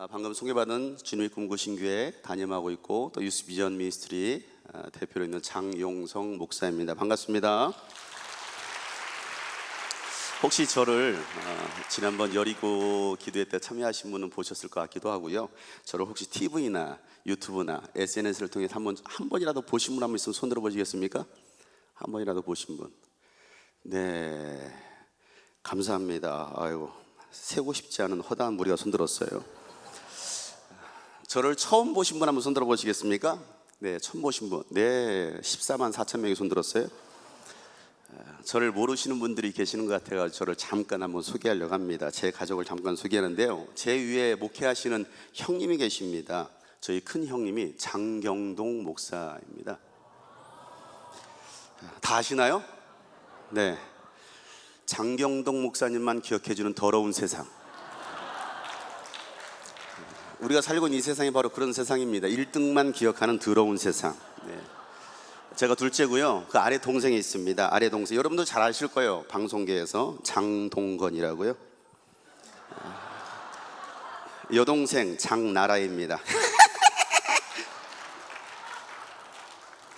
방금 소개받은 주님의 꿈꾸 신교회 담임하고 있고 또 유스 비전 미니스트리 대표로 있는 장용성 목사입니다. 반갑습니다. 혹시 저를 지난번 여리고 기도회 때 참여하신 분은 보셨을 것 같기도 하고요. 저를 혹시 TV나 유튜브나 SNS를 통해 한 번이라도 보신 분 한 분 있으면 손 들어보시겠습니까? 한 번이라도 보신 분. 네, 감사합니다. 아이고, 세고 싶지 않은 허다한 무리가 손 들었어요. 저를 처음 보신 분 한 분 손 들어보시겠습니까? 네, 처음 보신 분. 네, 14만 4천 명이 손 들었어요. 저를 모르시는 분들이 계시는 것 같아서 저를 잠깐 한번 소개하려고 합니다. 제 가족을 잠깐 소개하는데요, 제 위에 목회하시는 형님이 계십니다. 저희 큰 형님이 장경동 목사입니다. 다 아시나요? 네, 장경동 목사님만 기억해주는 더러운 세상. 우리가 살고 있는 이 세상이 바로 그런 세상입니다. 1등만 기억하는 더러운 세상. 네. 제가 둘째고요. 그 아래 동생이 있습니다. 아래 동생, 여러분도 잘 아실 거예요. 방송계에서 장동건이라고요. 여동생 장나라입니다.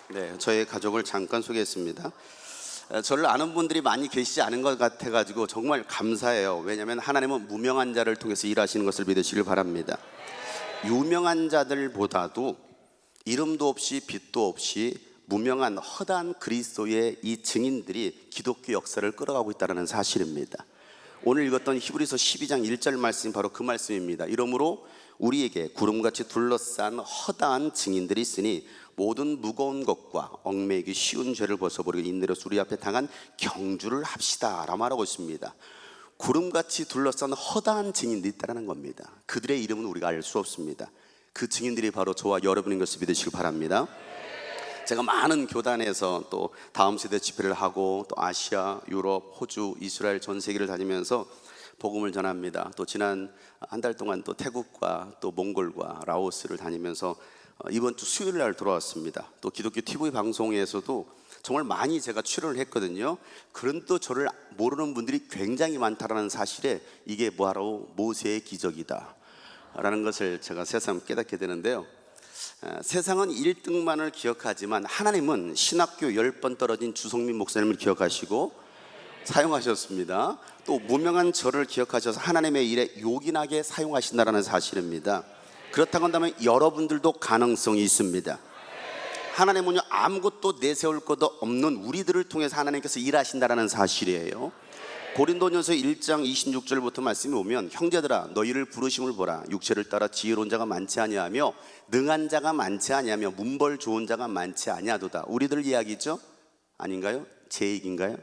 네, 저의 가족을 잠깐 소개했습니다. 저를 아는 분들이 많이 계시지 않은 것 같아가지고 정말 감사해요. 왜냐하면 하나님은 무명한 자를 통해서 일하시는 것을 믿으시길 바랍니다. 유명한 자들보다도 이름도 없이 빛도 없이 무명한 허다한 그리스도의 이 증인들이 기독교 역사를 끌어가고 있다는 사실입니다. 오늘 읽었던 히브리서 12장 1절 말씀이 바로 그 말씀입니다. 이러므로 우리에게 구름같이 둘러싼 허다한 증인들이 있으니 모든 무거운 것과 얽매이기 쉬운 죄를 벗어버리고 인내로 우리 앞에 당한 경주를 합시다 라고 말하고 있습니다. 구름같이 둘러싼 허다한 증인들이 있다는 겁니다. 그들의 이름은 우리가 알 수 없습니다. 그 증인들이 바로 저와 여러분인 것을 믿으시기 바랍니다. 제가 많은 교단에서 또 다음 세대 집회를 하고 또 아시아, 유럽, 호주, 이스라엘 전 세계를 다니면서 복음을 전합니다. 또 지난 한 달 동안 또 태국과 또 몽골과 라오스를 다니면서 이번 주 수요일 날 돌아왔습니다. 또 기독교 TV 방송에서도 정말 많이 제가 출연을 했거든요. 그런데 저를 모르는 분들이 굉장히 많다라는 사실에 이게 바로 모세의 기적이다 라는 것을 제가 새삼 깨닫게 되는데요, 세상은 1등만을 기억하지만 하나님은 신학교 10번 떨어진 주성민 목사님을 기억하시고 사용하셨습니다. 또 무명한 저를 기억하셔서 하나님의 일에 요긴하게 사용하신다는 사실입니다. 그렇다고 한다면 여러분들도 가능성이 있습니다. 하나님은요, 아무것도 내세울 것도 없는 우리들을 통해서 하나님께서 일하신다는 사실이에요. 고린도전서 1장 26절부터 말씀이 오면, 형제들아 너희를 부르심을 보라. 육체를 따라 지혜로운 자가 많지 아니하며 능한 자가 많지 아니하며 문벌 좋은 자가 많지 아니하도다. 우리들 이야기죠? 아닌가요? 제 얘기인가요?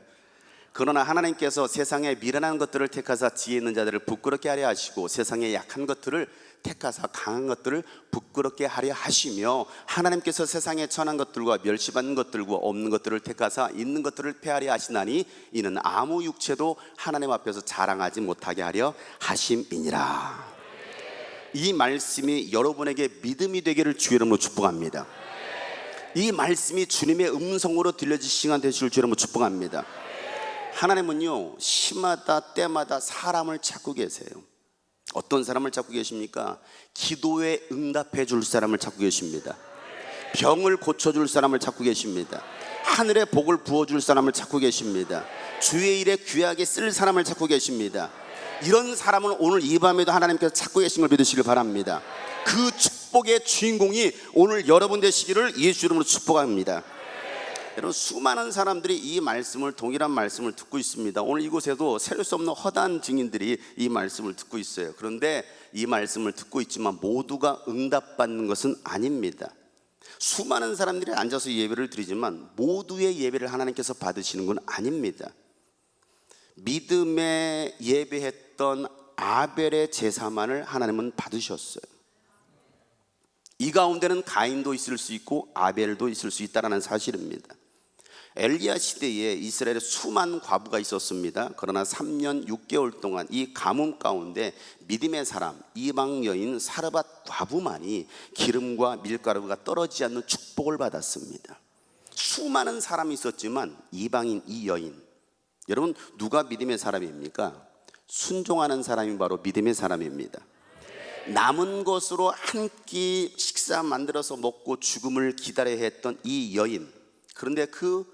그러나 하나님께서 세상에 미련한 것들을 택하사 지혜 있는 자들을 부끄럽게 하려 하시고 세상에 약한 것들을 택하사 강한 것들을 부끄럽게 하려 하시며, 하나님께서 세상에 천한 것들과 멸시받는 것들과 없는 것들을 택하사 있는 것들을 폐하려 하시나니 이는 아무 육체도 하나님 앞에서 자랑하지 못하게 하려 하심이니라. 이 말씀이 여러분에게 믿음이 되기를 주의 이름으로 축복합니다. 이 말씀이 주님의 음성으로 들려질 시간 되실 줄 이름으로 축복합니다. 하나님은요, 시마다 때마다 사람을 찾고 계세요. 어떤 사람을 찾고 계십니까? 기도에 응답해 줄 사람을 찾고 계십니다. 병을 고쳐줄 사람을 찾고 계십니다. 하늘의 복을 부어줄 사람을 찾고 계십니다. 주의 일에 귀하게 쓸 사람을 찾고 계십니다. 이런 사람을 오늘 이 밤에도 하나님께서 찾고 계신 걸 믿으시길 바랍니다. 그 축복의 주인공이 오늘 여러분 되시기를 예수 이름으로 축복합니다. 여러분, 수많은 사람들이 이 말씀을, 동일한 말씀을 듣고 있습니다. 오늘 이곳에도 셀 수 없는 허다한 증인들이 이 말씀을 듣고 있어요. 그런데 이 말씀을 듣고 있지만 모두가 응답받는 것은 아닙니다. 수많은 사람들이 앉아서 예배를 드리지만 모두의 예배를 하나님께서 받으시는 건 아닙니다. 믿음에 예배했던 아벨의 제사만을 하나님은 받으셨어요. 이 가운데는 가인도 있을 수 있고 아벨도 있을 수 있다는 사실입니다. 엘리야 시대에 이스라엘에 수많은 과부가 있었습니다. 그러나 3년 6개월 동안 이 가뭄 가운데 믿음의 사람, 이방 여인 사르밧 과부만이 기름과 밀가루가 떨어지지 않는 축복을 받았습니다. 수많은 사람이 있었지만 이방인 이 여인, 여러분 누가 믿음의 사람입니까? 순종하는 사람이 바로 믿음의 사람입니다. 남은 것으로 한 끼 식사 만들어서 먹고 죽음을 기다려야 했던 이 여인, 그런데 그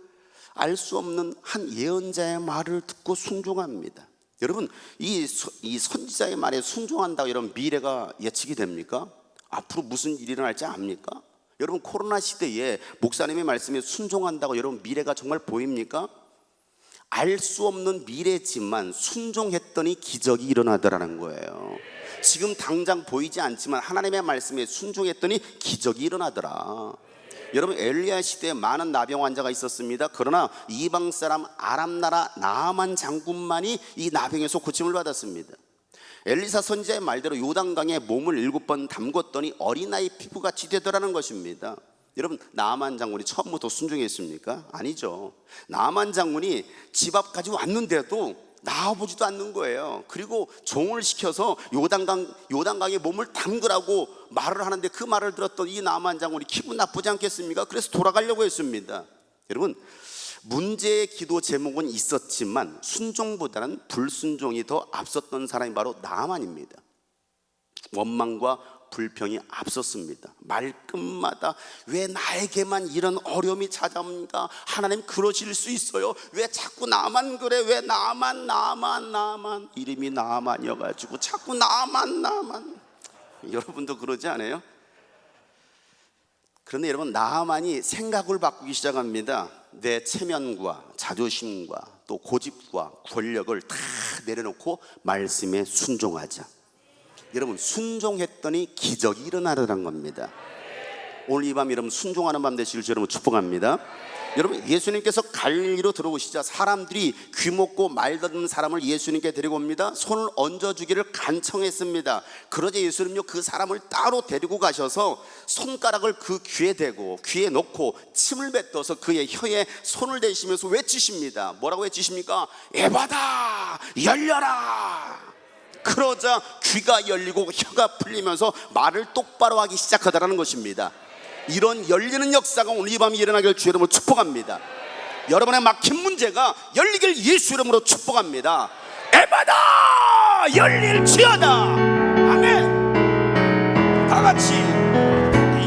알 수 없는 한 예언자의 말을 듣고 순종합니다. 여러분, 이 선지자의 말에 순종한다고 여러분 미래가 예측이 됩니까? 앞으로 무슨 일이 일어날지 압니까? 여러분, 코로나 시대에 목사님의 말씀에 순종한다고 여러분 미래가 정말 보입니까? 알 수 없는 미래지만 순종했더니 기적이 일어나더라는 거예요. 지금 당장 보이지 않지만 하나님의 말씀에 순종했더니 기적이 일어나더라. 여러분, 엘리야 시대에 많은 나병 환자가 있었습니다. 그러나 이방 사람 아람 나라 나아만 장군만이 이 나병에서 고침을 받았습니다. 엘리사 선지자의 말대로 요단강에 몸을 7번 담궜더니 어린아이 피부같이 되더라는 것입니다. 여러분, 나아만 장군이 처음부터 순종했습니까? 아니죠. 나아만 장군이 집 앞까지 왔는데도 나와보지도 않는 거예요. 그리고 종을 시켜서 요단강에 몸을 담그라고 말을 하는데 그 말을 들었던 이 나아만 장군이 기분 나쁘지 않겠습니까? 그래서 돌아가려고 했습니다. 여러분, 문제의 기도 제목은 있었지만 순종보다는 불순종이 더 앞섰던 사람이 바로 나아만입니다. 원망과 불평이 앞섰습니다. 말끝마다 왜 나에게만 이런 어려움이 찾아옵니까? 하나님 그러실 수 있어요. 왜 자꾸 나만 그래? 왜 나만 이름이 나만이어가지고 자꾸 나만. 여러분도 그러지 않아요? 그런데 여러분, 나만이 생각을 바꾸기 시작합니다. 내 체면과 자존심과 또 고집과 권력을 다 내려놓고 말씀에 순종하자. 여러분, 순종했더니 기적이 일어나더란 겁니다. 오늘 이 밤 여러분 순종하는 밤 되시길 여러분 축복합니다. 여러분, 예수님께서 갈릴리로 들어오시자 사람들이 귀먹고 말 듣는 사람을 예수님께 데리고 옵니다. 손을 얹어주기를 간청했습니다. 그러자 예수님요 그 사람을 따로 데리고 가셔서 손가락을 그 귀에 대고 귀에 놓고 침을 뱉어서 그의 혀에 손을 대시면서 외치십니다. 뭐라고 외치십니까? 에바다 열려라. 그러자 귀가 열리고 혀가 풀리면서 말을 똑바로 하기 시작하더라는 것입니다. 이런 열리는 역사가 오늘 이 밤에 일어나길 주 이름으로 축복합니다. 여러분의 막힌 문제가 열리길 예수 이름으로 축복합니다. 에바다 열릴지어다. 아멘. 다 같이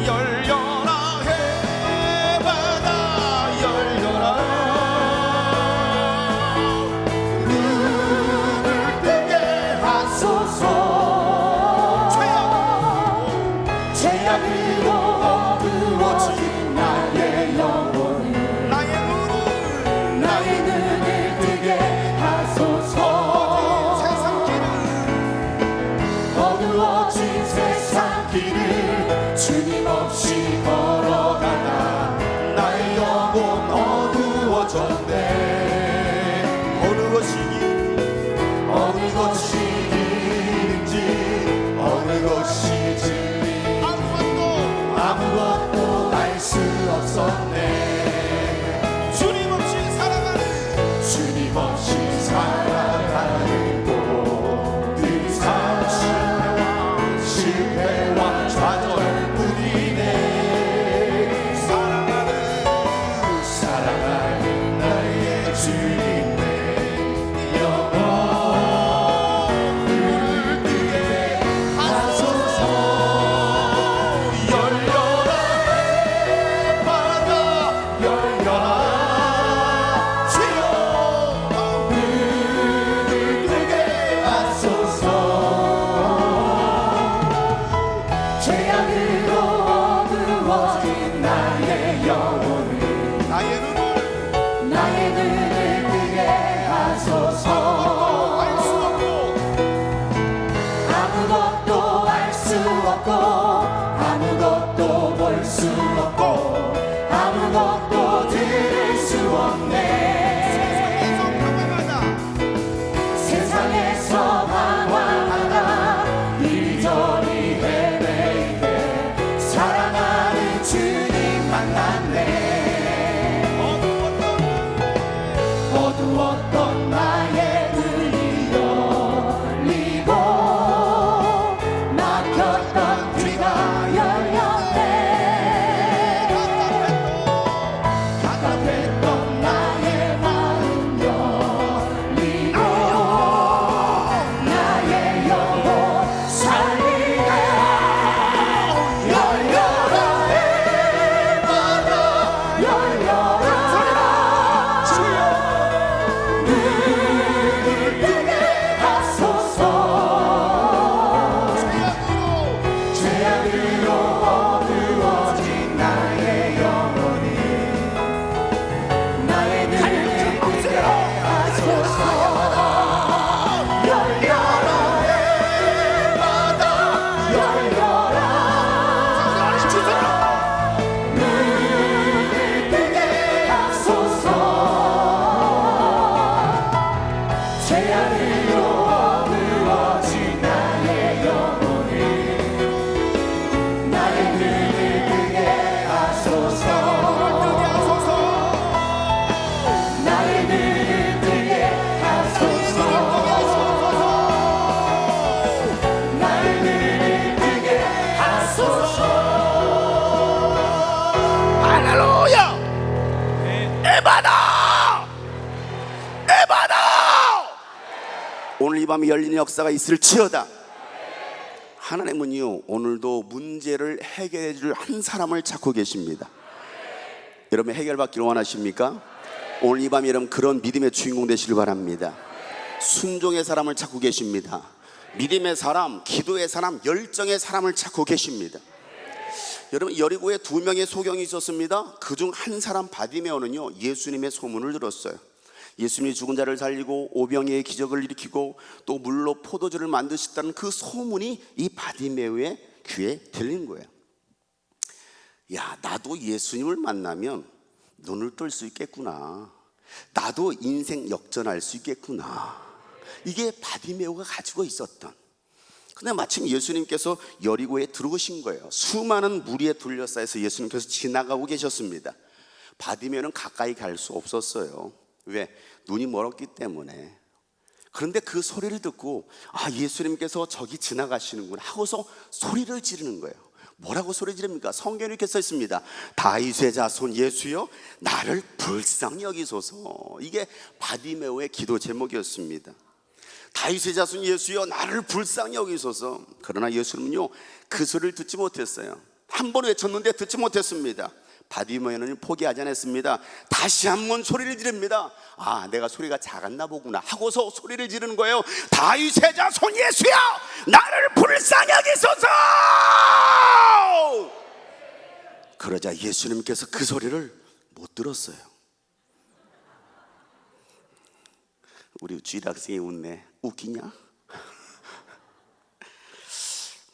열려라 에바다 열려라. 눈을 뜨게 하소서. 죄악으로 어두워진 나의 영혼을 나의 눈을 뜨게 하소서. 어두워진 세상 길을 주님 없이 걸어가다 나의 영혼 어두워졌네. 어느 것이든지 어느 것이지 아무것도 알 수 없었네. 주님 없이 살아가는 곳들이 실패와 좌절뿐이네. 사랑하는 나의 주님 내 영혼을 뜨게 하소서. 아무것도 볼 수 없고 아무것도 들을 수 없네. 세상에서 방황하다 이리저리 헤매일 때 사랑하는 주님 만났네. 어두웠던 나의 눈이 열리고 막혔던 귀가 열렸네. 답답했던 나의 마음 열리고 나의 영혼 살리네. 오늘 이 밤에 열리는 역사가 있을지어다. 하나님은요, 오늘도 문제를 해결해 줄 한 사람을 찾고 계십니다. 여러분 해결받기를 원하십니까? 오늘 이 밤에 여러분 그런 믿음의 주인공 되시길 바랍니다. 순종의 사람을 찾고 계십니다. 믿음의 사람, 기도의 사람, 열정의 사람을 찾고 계십니다. 여러분 여리고에 2명의 소경이 있었습니다. 그중 한 사람 바디메오는요, 예수님의 소문을 들었어요. 예수님이 죽은 자를 살리고 오병이의 기적을 일으키고 또 물로 포도주를 만드셨다는 그 소문이 이 바디메오의 귀에 들린 거예요. 야, 나도 예수님을 만나면 눈을 뜰 수 있겠구나. 나도 인생 역전할 수 있겠구나. 이게 바디메오가 가지고 있었던. 근데 마침 예수님께서 여리고에 들어오신 거예요. 수많은 무리에 둘러싸여서 예수님께서 지나가고 계셨습니다. 바디메오는 가까이 갈 수 없었어요. 왜? 눈이 멀었기 때문에. 그런데 그 소리를 듣고 예수님께서 저기 지나가시는구나 하고서 소리를 지르는 거예요. 뭐라고 소리 지릅니까? 성경에 이렇게 써 있습니다. 다윗의 자손 예수여 나를 불쌍히 여기소서. 이게 바디메오의 기도 제목이었습니다. 다윗의 자손 예수여 나를 불쌍히 여기소서. 그러나 예수님은요 그 소리를 듣지 못했어요. 한 번 외쳤는데 듣지 못했습니다. 바디메오는 포기하지 않았습니다. 다시 한 번 소리를 지릅니다. 내가 소리가 작았나 보구나 하고서 소리를 지르는 거예요. 다윗의 자손 예수여 나를 불쌍히 여기소서. 그러자 예수님께서 그 소리를 못 들었어요. 우리 주일 학생이 웃네. 웃기냐?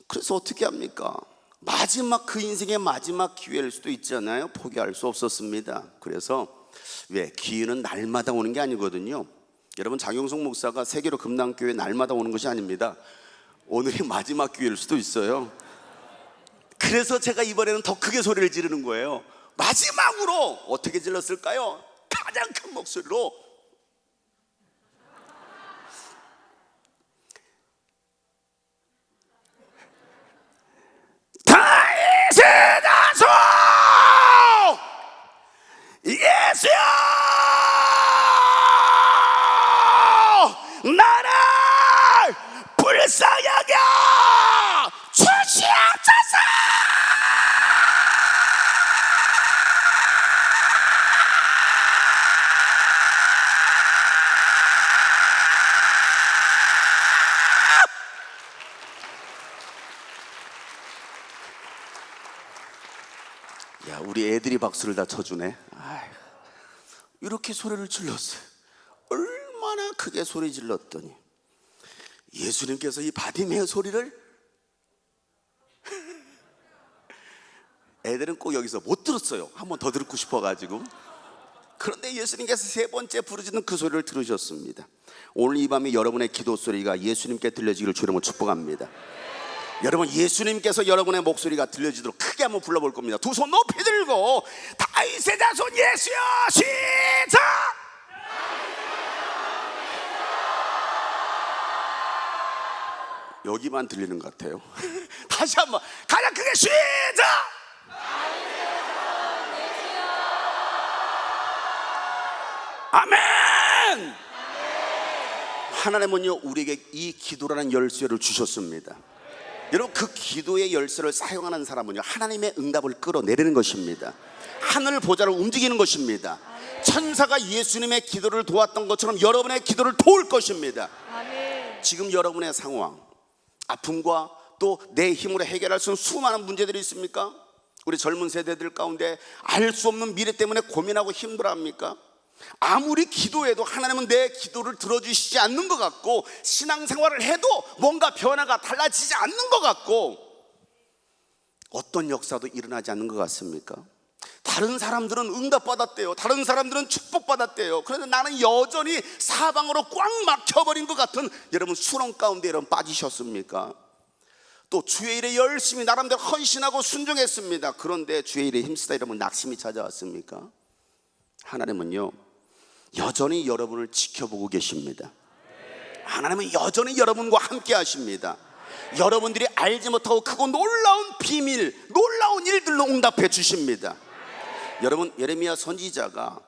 그래서 어떻게 합니까? 그 인생의 마지막 기회일 수도 있잖아요. 포기할 수 없었습니다. 그래서 기회는 날마다 오는 게 아니거든요. 여러분 장용석 목사가 세계로 금남교회 날마다 오는 것이 아닙니다. 오늘이 마지막 기회일 수도 있어요. 그래서 제가 이번에는 더 크게 소리를 지르는 거예요. 마지막으로 어떻게 질렀을까요? 가장 큰 목소리로 다윗의 자손 예수여 나를 불쌍히 여겨 주시옵소서. 야, 우리 애들이 박수를 다 쳐주네. 이렇게 소리를 질렀어요. 얼마나 크게 소리 질렀더니 예수님께서 이 바디메오 소리를 애들은 꼭 여기서 못 들었어요. 한 번 더 듣고 싶어가지고. 그런데 예수님께서 3번째 부르짖는 그 소리를 들으셨습니다. 오늘 이 밤에 여러분의 기도 소리가 예수님께 들려지기를 주님을 축복합니다. 여러분 예수님께서 여러분의 목소리가 들려지도록 크게 한번 불러볼 겁니다. 두 손 높이 들고 다윗의 자손 예수여 시작. 여기만 들리는 것 같아요. 다시 한번 가장 크게 시작. 아멘. 하나님은요 우리에게 이 기도라는 열쇠를 주셨습니다. 여러분 그 기도의 열쇠를 사용하는 사람은요 하나님의 응답을 끌어내리는 것입니다. 하늘 보좌를 움직이는 것입니다. 천사가 예수님의 기도를 도왔던 것처럼 여러분의 기도를 도울 것입니다. 지금 여러분의 상황, 아픔과 또 내 힘으로 해결할 수 있는 수많은 문제들이 있습니까? 우리 젊은 세대들 가운데 알 수 없는 미래 때문에 고민하고 힘들어합니까? 아무리 기도해도 하나님은 내 기도를 들어주시지 않는 것 같고, 신앙생활을 해도 뭔가 변화가 달라지지 않는 것 같고, 어떤 역사도 일어나지 않는 것 같습니까? 다른 사람들은 응답받았대요. 다른 사람들은 축복받았대요. 그런데 나는 여전히 사방으로 꽉 막혀버린 것 같은 여러분 수렁 가운데 여러분 빠지셨습니까? 또 주의 일에 열심히 나름대로 헌신하고 순종했습니다. 그런데 주의 일에 힘쓰다 여러분 낙심이 찾아왔습니까? 하나님은요 여전히 여러분을 지켜보고 계십니다. 하나님은 여전히 여러분과 함께 하십니다. 여러분들이 알지 못하고 크고 놀라운 비밀, 놀라운 일들로 응답해 주십니다. 여러분 예레미야 선지자가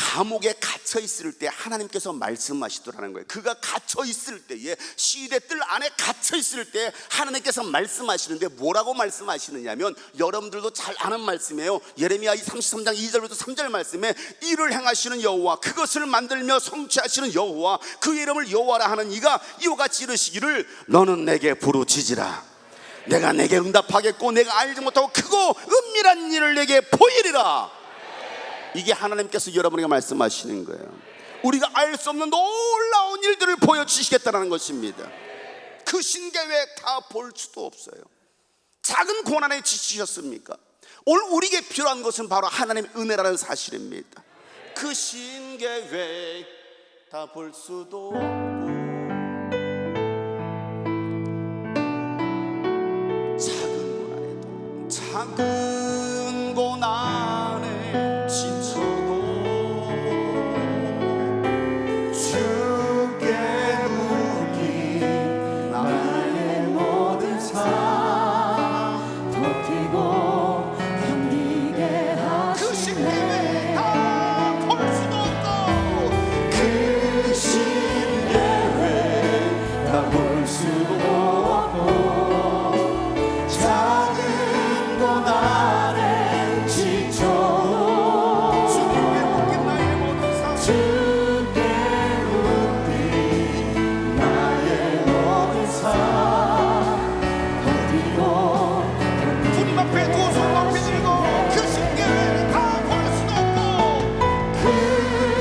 감옥에 갇혀 있을 때 하나님께서 말씀하시더라는 거예요. 그가 갇혀 있을 때에, 시대뜰 안에 갇혀 있을 때 하나님께서 말씀하시는데 뭐라고 말씀하시느냐면, 여러분들도 잘 아는 말씀이에요. 예레미야 33장 2절부터 3절 말씀에 일을 행하시는 여호와, 그것을 만들며 성취하시는 여호와, 그 이름을 여호와라 하는 이가 이와 같이 이르시기를 너는 내게 부르짖으라. 내가 내게 응답하겠고 내가 알지 못하고 크고 은밀한 일을 내게 보이리라. 이게 하나님께서 여러분에게 말씀하시는 거예요. 우리가 알 수 없는 놀라운 일들을 보여주시겠다는 것입니다. 그 신계획 다 볼 수도 없어요. 작은 고난에 지치셨습니까? 오늘 우리에게 필요한 것은 바로 하나님의 은혜라는 사실입니다. 그 신계획 다 볼 수도 없고 작은 고난에 지쳐도 주께 묻기 나의 모든 삶 버티고 견디게 하시네. 다 볼 수도 없고 그 신계획 다 볼 수도 없고 고난에 지쳐 주님께 묶인 나의 모든 삶 주님께 묶인 나의 모든 삶 버티고 주님 앞에 두 손 높이 들고 그 신계획 다 볼 수도 없고 그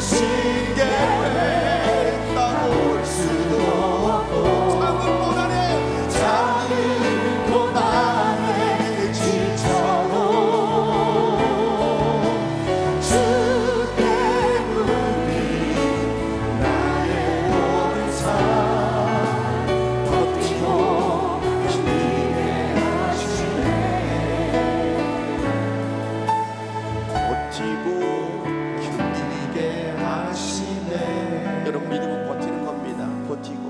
신계획 다 볼 수도 없고 작은 고난에 지쳐도 주께 묻는 나의 모든 삶 버티고 견디게 하시네. 버티고 견디게 하시네. 여러분, 믿음은 버티는 겁니다. 버티고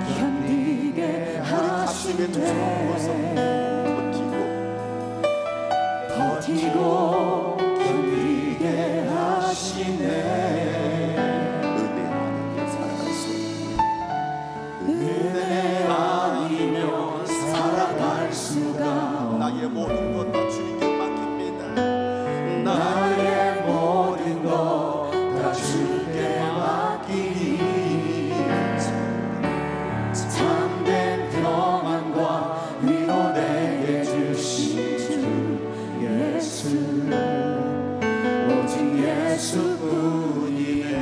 견디게 하시네. 버티고 견디게 하시네. 은혜 아니면 살아갈 수가 나의 모든 것 다 주님께 맡깁니다. 나의 모든 것 다 주님께 맡기니 참된 평안과 위로 내게 주신 주 예수, 오직 예수뿐이네.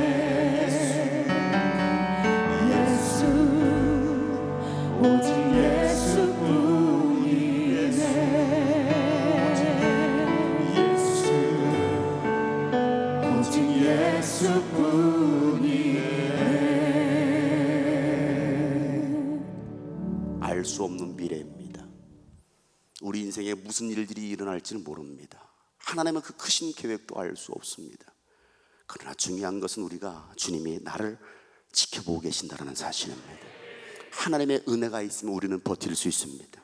예수, 오직 예수뿐이네. 예수, 오직 예수뿐이네. 알 수 없는 미래입니다. 우리 인생에 무슨 일들이 일어날지는 모릅니다. 하나님은 그 크신 계획도 알 수 없습니다. 그러나 중요한 것은 우리가 주님이 나를 지켜보고 계신다는 사실입니다. 하나님의 은혜가 있으면 우리는 버틸 수 있습니다.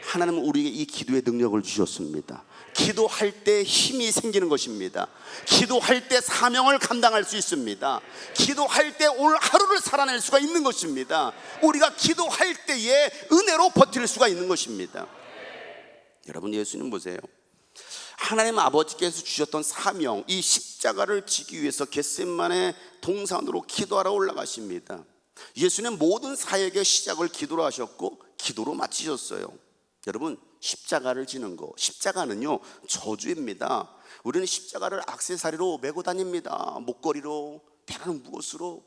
하나님은 우리에게 이 기도의 능력을 주셨습니다. 기도할 때 힘이 생기는 것입니다. 기도할 때 사명을 감당할 수 있습니다. 기도할 때 오늘 하루를 살아낼 수가 있는 것입니다. 우리가 기도할 때에 은혜로 버틸 수가 있는 것입니다. 여러분, 예수님 보세요. 하나님 아버지께서 주셨던 사명, 이 십자가를 지기 위해서 겟세마네 동산으로 기도하러 올라가십니다. 예수님 모든 사역의 시작을 기도로 하셨고 기도로 마치셨어요. 여러분, 십자가를 지는 거, 십자가는요 저주입니다. 우리는 십자가를 액세서리로 메고 다닙니다. 목걸이로, 때로는 무엇으로.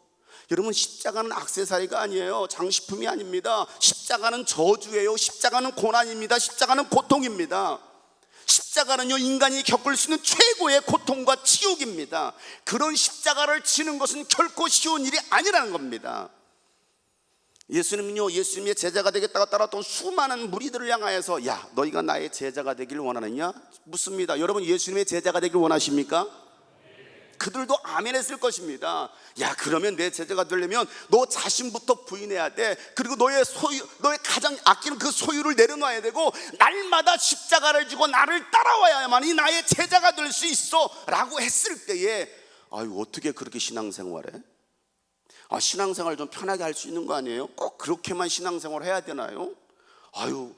여러분, 십자가는 액세서리가 아니에요. 장식품이 아닙니다. 십자가는 저주예요. 십자가는 고난입니다. 십자가는 고통입니다. 십자가는요 인간이 겪을 수 있는 최고의 고통과 치욕입니다. 그런 십자가를 지는 것은 결코 쉬운 일이 아니라는 겁니다. 예수님은요, 예수님의 제자가 되겠다고 따랐던 수많은 무리들을 향하여서 야, 너희가 나의 제자가 되기를 원하느냐 묻습니다. 여러분, 예수님의 제자가 되기를 원하십니까? 그들도 아멘 했을 것입니다. 야, 그러면 내 제자가 되려면 너 자신부터 부인해야 돼. 그리고 너의 가장 아끼는 그 소유를 내려놔야 되고, 날마다 십자가를 지고 나를 따라와야만이 나의 제자가 될 수 있어 라고 했을 때에, 아유, 어떻게 그렇게 신앙생활해? 신앙생활 좀 편하게 할 수 있는 거 아니에요? 꼭 그렇게만 신앙생활 해야 되나요? 아유,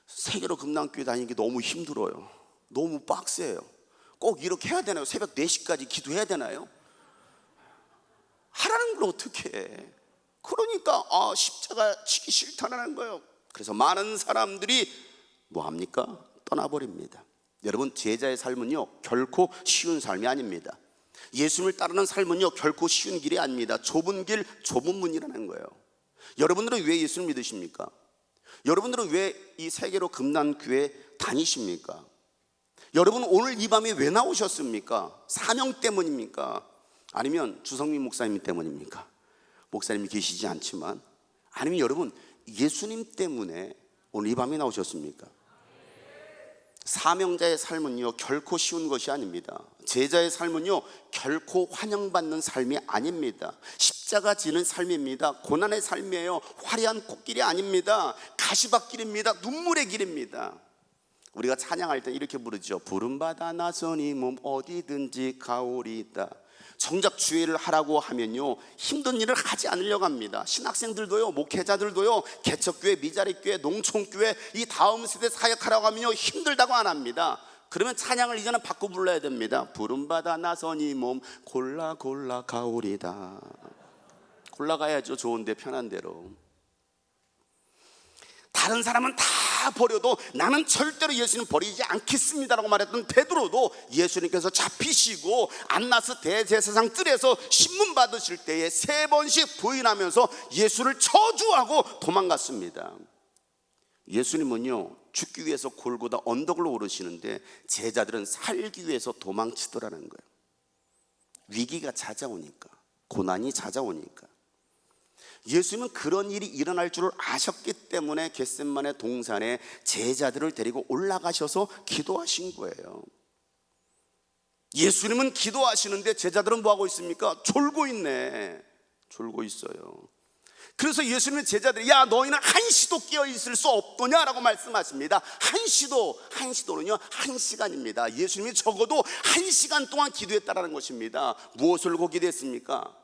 세계로 금남교회 다니기 너무 힘들어요. 너무 빡세요. 꼭 이렇게 해야 되나요? 새벽 4시까지 기도해야 되나요? 하라는 걸 어떻게 해? 그러니까 십자가 지기 싫다는 거예요. 그래서 많은 사람들이 뭐합니까? 떠나버립니다. 여러분, 제자의 삶은요 결코 쉬운 삶이 아닙니다. 예수님을 따르는 삶은요 결코 쉬운 길이 아닙니다. 좁은 길, 좁은 문이라는 거예요. 여러분들은 왜 예수를 믿으십니까? 여러분들은 왜 이 세계로 금난교회 다니십니까? 여러분, 오늘 이 밤에 왜 나오셨습니까? 사명 때문입니까? 아니면 주성민 목사님 때문입니까? 목사님이 계시지 않지만, 아니면 여러분 예수님 때문에 오늘 이 밤에 나오셨습니까? 사명자의 삶은요 결코 쉬운 것이 아닙니다. 제자의 삶은요 결코 환영받는 삶이 아닙니다. 십자가 지는 삶입니다. 고난의 삶이에요. 화려한 꽃길이 아닙니다. 가시밭길입니다. 눈물의 길입니다. 우리가 찬양할 때 이렇게 부르죠. 부름받아 나서니 몸 어디든지 가오리다. 정작 주의를 하라고 하면요 힘든 일을 하지 않으려고 합니다. 신학생들도요, 목회자들도요, 개척교회, 미자립교회, 농촌교회 이 다음 세대 사역하라고 하면요 힘들다고 안 합니다. 그러면 찬양을 이제는 바꿔 불러야 됩니다. 부름받아 나서니 몸 골라 가오리다. 골라가야죠. 좋은데, 편한 대로. 다른 사람은 다 버려도 나는 절대로 예수님 버리지 않겠습니다라고 말했던 베드로도 예수님께서 잡히시고 안나스 대제사장 뜰에서 신문 받으실 때에 3번씩 부인하면서 예수를 저주하고 도망갔습니다. 예수님은요 죽기 위해서 골고다 언덕을 오르시는데 제자들은 살기 위해서 도망치더라는 거예요. 위기가 찾아오니까, 고난이 찾아오니까. 예수님은 그런 일이 일어날 줄을 아셨기 때문에 겟셋마네 동산에 제자들을 데리고 올라가셔서 기도하신 거예요. 예수님은 기도하시는데 제자들은 뭐하고 있습니까? 졸고 있네. 졸고 있어요. 그래서 예수님은 제자들이 야, 너희는 한시도 깨어있을 수 없더냐라고 말씀하십니다. 한시도는요 1시간입니다. 예수님이 적어도 1시간 동안 기도했다라는 것입니다. 무엇을 고 기도했습니까?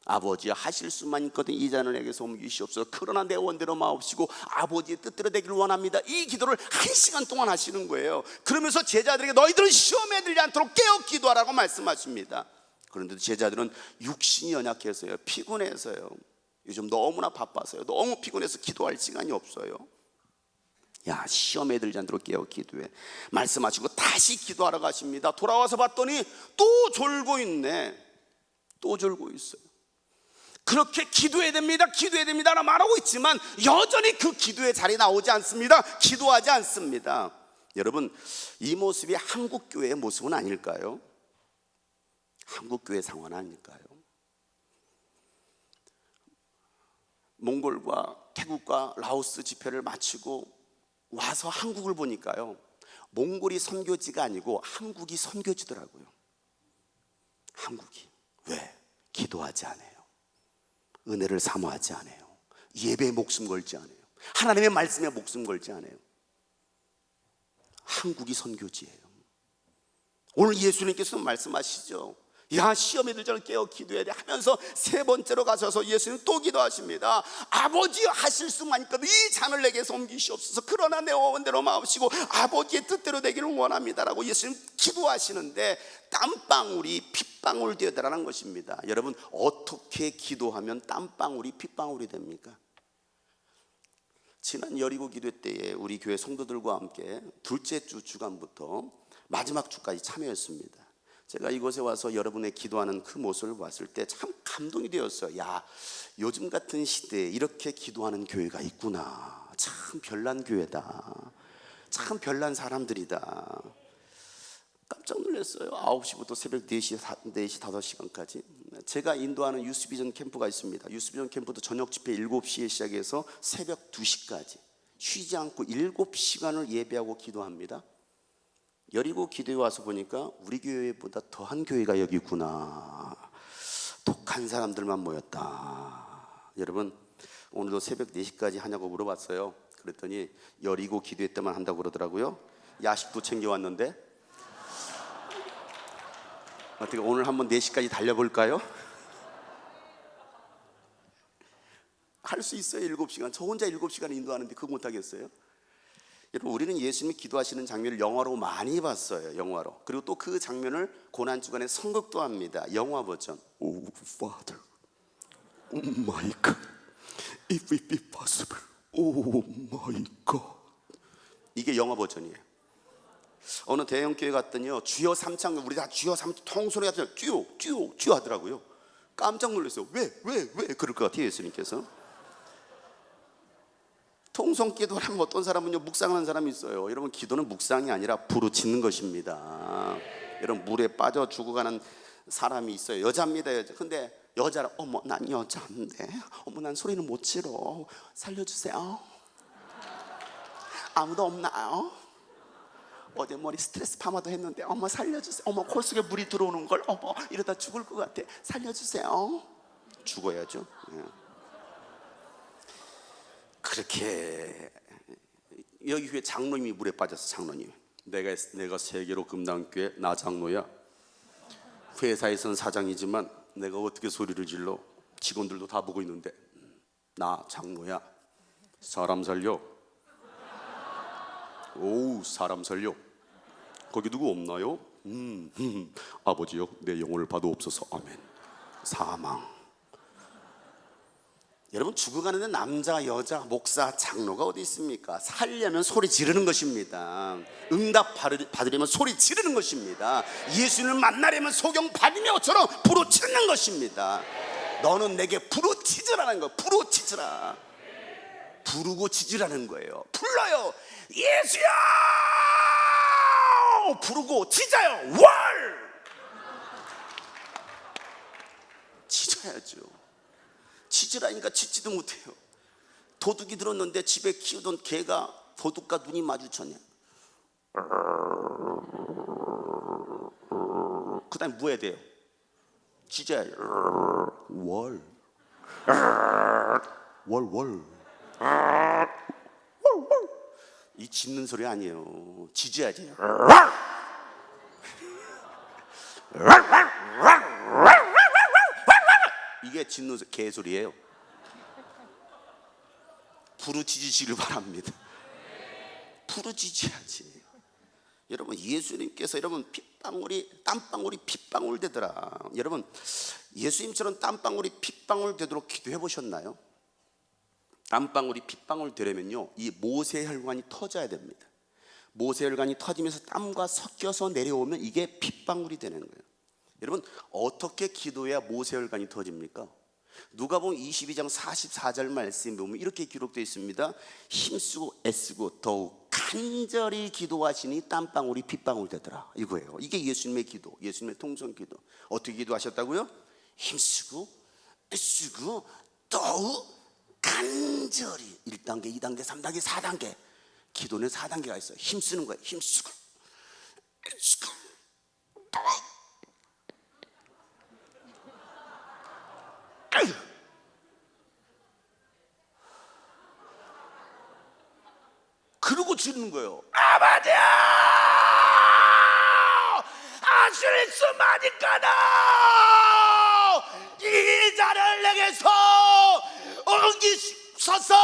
아버지, 하실 수만 있거든 이 잔을 내게서 옮기시옵소서. 그러나 내 원대로 마옵시고 아버지의 뜻대로 되기를 원합니다. 이 기도를 1시간 동안 하시는 거예요. 그러면서 제자들에게 너희들은 시험에 들지 않도록 깨어 기도하라고 말씀하십니다. 그런데도 제자들은 육신이 연약해서요, 피곤해서요, 요즘 너무나 바빠서요, 너무 피곤해서 기도할 시간이 없어요. 야, 시험에 들지 않도록 깨어 기도해 말씀하시고 다시 기도하러 가십니다. 돌아와서 봤더니 또 졸고 있네. 또 졸고 있어요. 그렇게 기도해야 됩니다 라고 말하고 있지만 여전히 그 기도의 자리에 나오지 않습니다. 기도하지 않습니다. 여러분, 이 모습이 한국교회의 모습은 아닐까요? 한국교회 상황은 아닐까요? 몽골과 태국과 라오스 집회를 마치고 와서 한국을 보니까요 몽골이 선교지가 아니고 한국이 선교지더라고요. 한국이. 왜? 기도하지 않아요. 은혜를 사모하지 않아요. 예배에 목숨 걸지 않아요. 하나님의 말씀에 목숨 걸지 않아요. 한국이 선교지예요. 오늘 예수님께서 말씀하시죠. 야, 시험에 들지 않도록 깨어 기도해야 돼 하면서 3번째로 가셔서 예수님 또 기도하십니다. 아버지, 하실 수만 있거든 이 잔을 내게서 옮기시옵소서. 그러나 내 원대로 마옵시고 아버지의 뜻대로 되기를 원합니다라고 예수님 기도하시는데 땀방울이 핏방울 되어달라는 것입니다. 여러분, 어떻게 기도하면 땀방울이 핏방울이 됩니까? 지난 여리고 기도 때에 우리 교회 성도들과 함께 둘째 주 주간부터 마지막 주까지 참여했습니다. 제가 이곳에 와서 여러분의 기도하는 그 모습을 봤을 때 참 감동이 되었어요. 야, 요즘 같은 시대에 이렇게 기도하는 교회가 있구나. 참 별난 교회다. 참 별난 사람들이다. 깜짝 놀랐어요. 9시부터 새벽 4시, 5시간까지 제가 인도하는 유스비전 캠프가 있습니다. 유스비전 캠프도 저녁 집회 7시에 시작해서 새벽 2시까지 쉬지 않고 7시간을 예배하고 기도합니다. 여리고 기도에 와서 보니까 우리 교회보다 더한 교회가 여기 있구나. 독한 사람들만 모였다. 여러분, 오늘도 새벽 4시까지 하냐고 물어봤어요. 그랬더니 여리고 기도회 때만 한다고 그러더라고요. 야식도 챙겨왔는데 어떻게 오늘 한번 4시까지 달려볼까요? 할 수 있어요. 7시간. 저 혼자 7시간 인도하는데 그거 못하겠어요? 여러분, 우리는 예수님이 기도하시는 장면을 영화로 많이 봤어요. 영화로. 그리고 또 그 장면을 고난주간에 선곡도 합니다. 영화 버전. Oh Father, oh my God, if it be possible, oh my God. 이게 영화 버전이에요. 어느 대형 교회 갔더니요, 주여 삼창, 우리 다 주여 삼 통소리 같은 쭈 하더라고요. 깜짝 놀랐어요. 왜 그럴 것 같아요, 예수님께서. 통성 기도를 하면 어떤 사람은요, 묵상하는 사람이 있어요. 여러분, 기도는 묵상이 아니라 부르짖는 것입니다. 여러분, 물에 빠져 죽어가는 사람이 있어요. 여자입니다, 여자. 근데 여자라, 어머 난 여자인데, 어머 난 소리는 못 지러, 살려주세요. 아무도 없나요? 어제 머리 스트레스 파마도 했는데, 어머 살려주세요. 어머 코 속에 물이 들어오는 걸, 어머 이러다 죽을 것 같아, 살려주세요. 죽어야죠. 예. 그렇게 여기 교회 장로님이 물에 빠졌어. 장로님, 내가 세계로 금당교회 나 장로야. 회사에선 사장이지만 내가 어떻게 소리를 질러? 직원들도 다 보고 있는데 나 장로야. 사람 살려. 오, 사람 살려. 거기 누구 없나요? 아버지요, 내 영혼을 받아옵소서. 아멘. 사망. 여러분, 죽어가는데 남자, 여자, 목사, 장로가 어디 있습니까? 살려면 소리 지르는 것입니다. 응답 받으려면 소리 지르는 것입니다. 예수님을 만나려면 소경 받으며처럼 부르짖는 것입니다. 너는 내게 부르짖으라는 거예요. 부르짖으라. 부르고 짖으라는 거예요. 불러요. 예수야! 부르고 짖어요. 월! 짖어야죠. 짖으라니까 짖지도 못해요. 도둑이 들었는데 집에 키우던 개가 도둑과 눈이 마주쳤냐. 그 다음에 뭐 해야 돼요? 짖어야죠. 월. 이 짖는 소리 아니에요. 짖어야지. 이게 짖는 개소리예요. 부르짖으시길 바랍니다. 부르짖어야지. 여러분, 예수님께서 여러분 땀방울이 핏방울 되더라. 여러분, 예수님처럼 땀방울이 핏방울 되도록 기도해 보셨나요? 땀방울이 핏방울 되려면요, 이 모세혈관이 터져야 됩니다. 모세혈관이 터지면서 땀과 섞여서 내려오면 이게 핏방울이 되는 거예요. 여러분, 어떻게 기도해야 모세혈관이 터집니까? 누가복음 22장 44절 말씀 보면 이렇게 기록되어 있습니다. 힘쓰고 애쓰고 더욱 간절히 기도하시니 땀방울이 핏방울 되더라. 이거예요. 이게 예수님의 기도, 예수님의 통성 기도. 어떻게 기도하셨다고요? 힘쓰고 애쓰고 더욱 간절히. 1단계, 2단계, 3단계, 4단계. 기도는 4단계가 있어요. 힘쓰는 거예요. 힘쓰고 애쓰고 더욱. 그러고 지르는 거예요. 아버지, 아실 수마니까나 이 자를 내게서 옮기소서.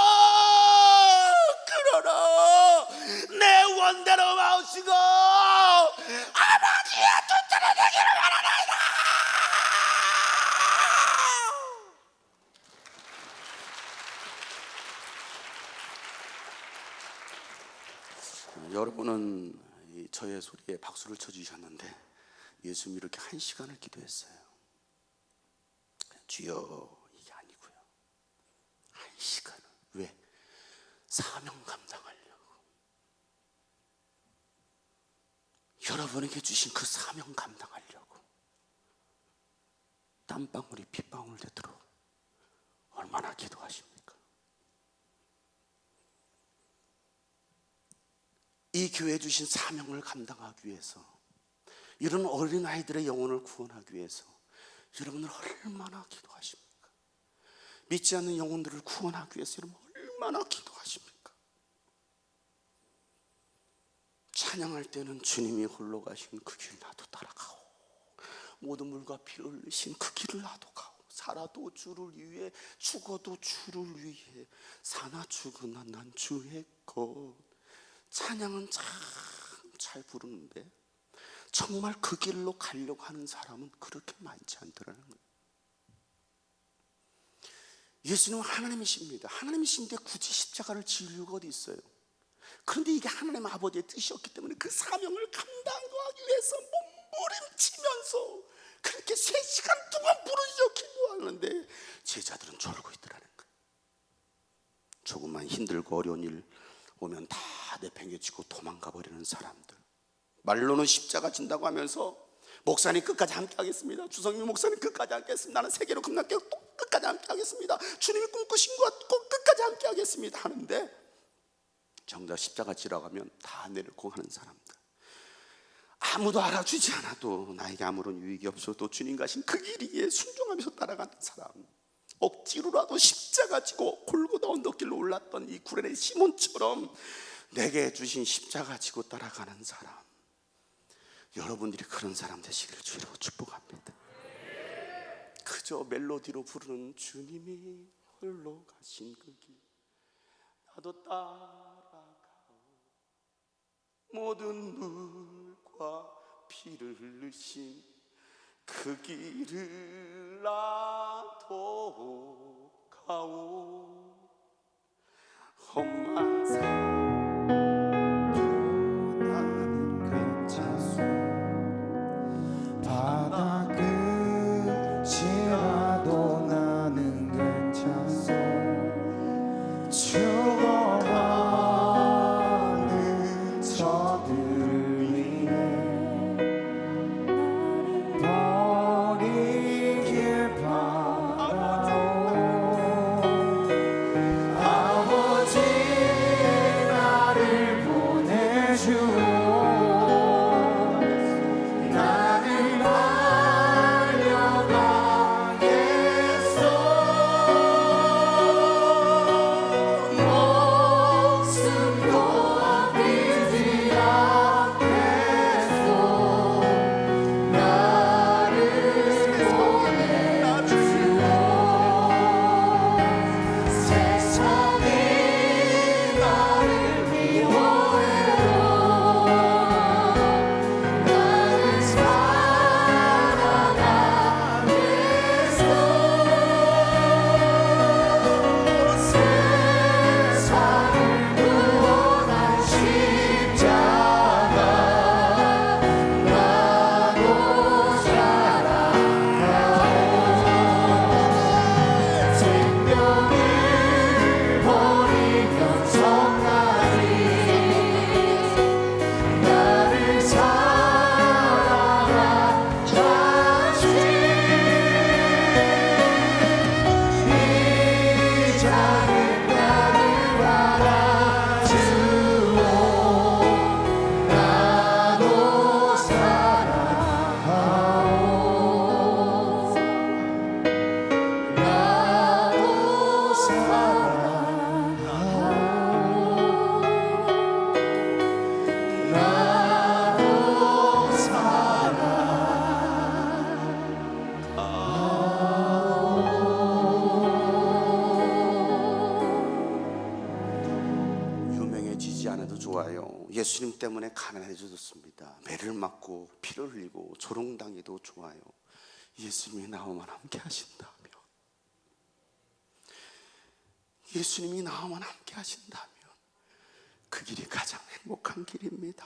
그러나 내 원대로 마시고 아버지의 뜻대로 되기를 바라나이다. 여러분은 저의 소리에 박수를 쳐주셨는데 예수님이 이렇게 1시간을 기도했어요. 주여, 이게 아니고요. 1시간을. 왜? 사명 감당하려고. 여러분에게 주신 그 사명 감당하려고. 땀방울이 핏방울 되도록 얼마나 기도하십니까? 이 교회 주신 사명을 감당하기 위해서, 이런 어린아이들의 영혼을 구원하기 위해서 여러분들 얼마나 기도하십니까? 믿지 않는 영혼들을 구원하기 위해서 여러분 얼마나 기도하십니까? 찬양할 때는 주님이 홀로 가신 그 길 나도 따라가오, 모든 물과 피를 흘리신 그 길을 나도 가오, 살아도 주를 위해 죽어도 주를 위해 사나 죽으나 난 주의 것. 찬양은 참 잘 부르는데 정말 그 길로 가려고 하는 사람은 그렇게 많지 않더라는 거예요. 예수님은 하나님이십니다. 하나님이신데 굳이 십자가를 지을 이유가 어디 있어요? 그런데 이게 하나님 아버지의 뜻이었기 때문에 그 사명을 감당하기 위해서 몸부림치면서 그렇게 3시간 동안 부르짖어 기도하는데 제자들은 졸고 있더라는 거예요. 조금만 힘들고 어려운 일 오면 다 내팽개치고 도망가 버리는 사람들. 말로는 십자가 진다고 하면서 목사님 끝까지 함께 하겠습니다, 주성민 목사님 끝까지 함께 하겠습니다, 나는 세계로 끝날게요, 또 끝까지 함께 하겠습니다, 주님이 꿈꾸신 것 꼭 끝까지 함께 하겠습니다 하는데 정작 십자가 지라고 하면 다 내려고 하는 사람들. 아무도 알아주지 않아도 나에게 아무런 유익이 없어도 주님 가신 그 길이에 순종하면서 따라가는 사람. 억지로라도 십자가 지고 골고다 언덕길로 올랐던 이 구레네 시몬처럼 내게 주신 십자가 지고 따라가는 사람. 여러분들이 그런 사람 되시기를 주로 축복합니다. 그저 멜로디로 부르는 주님이 홀로 가신 그 길 나도 따라가오, 모든 물과 피를 흘리신 그 길을 나도 가오. 험한 삶 나는 괜찮소. 바다 끝이라도 나는 괜찮소. 죽어가는 저들을 위해 버리길 바라오. 아버지 나를 보내주오. 나는 달려가겠소. 목숨 또한 빌지 않겠소. 나를 보내주오. 세상이 나를 미워해도 나는 살아가겠소. 세상을 구원한 십자가 나도 살아가오. 생명을 버리면서까지 나를 사랑하시. 이 작은 나를 받아주오. 나도 사랑하오. 나도 유명해지지 않아도 좋아요. 예수님 때문에 가난해져도 좋습니다. 매를 맞고 피를 흘리고 조롱당해도 좋아요. 예수님이 나와만 함께 하신다면, 예수님이 나와만 함께 하신다면 그 길이 가장 행복한 길입니다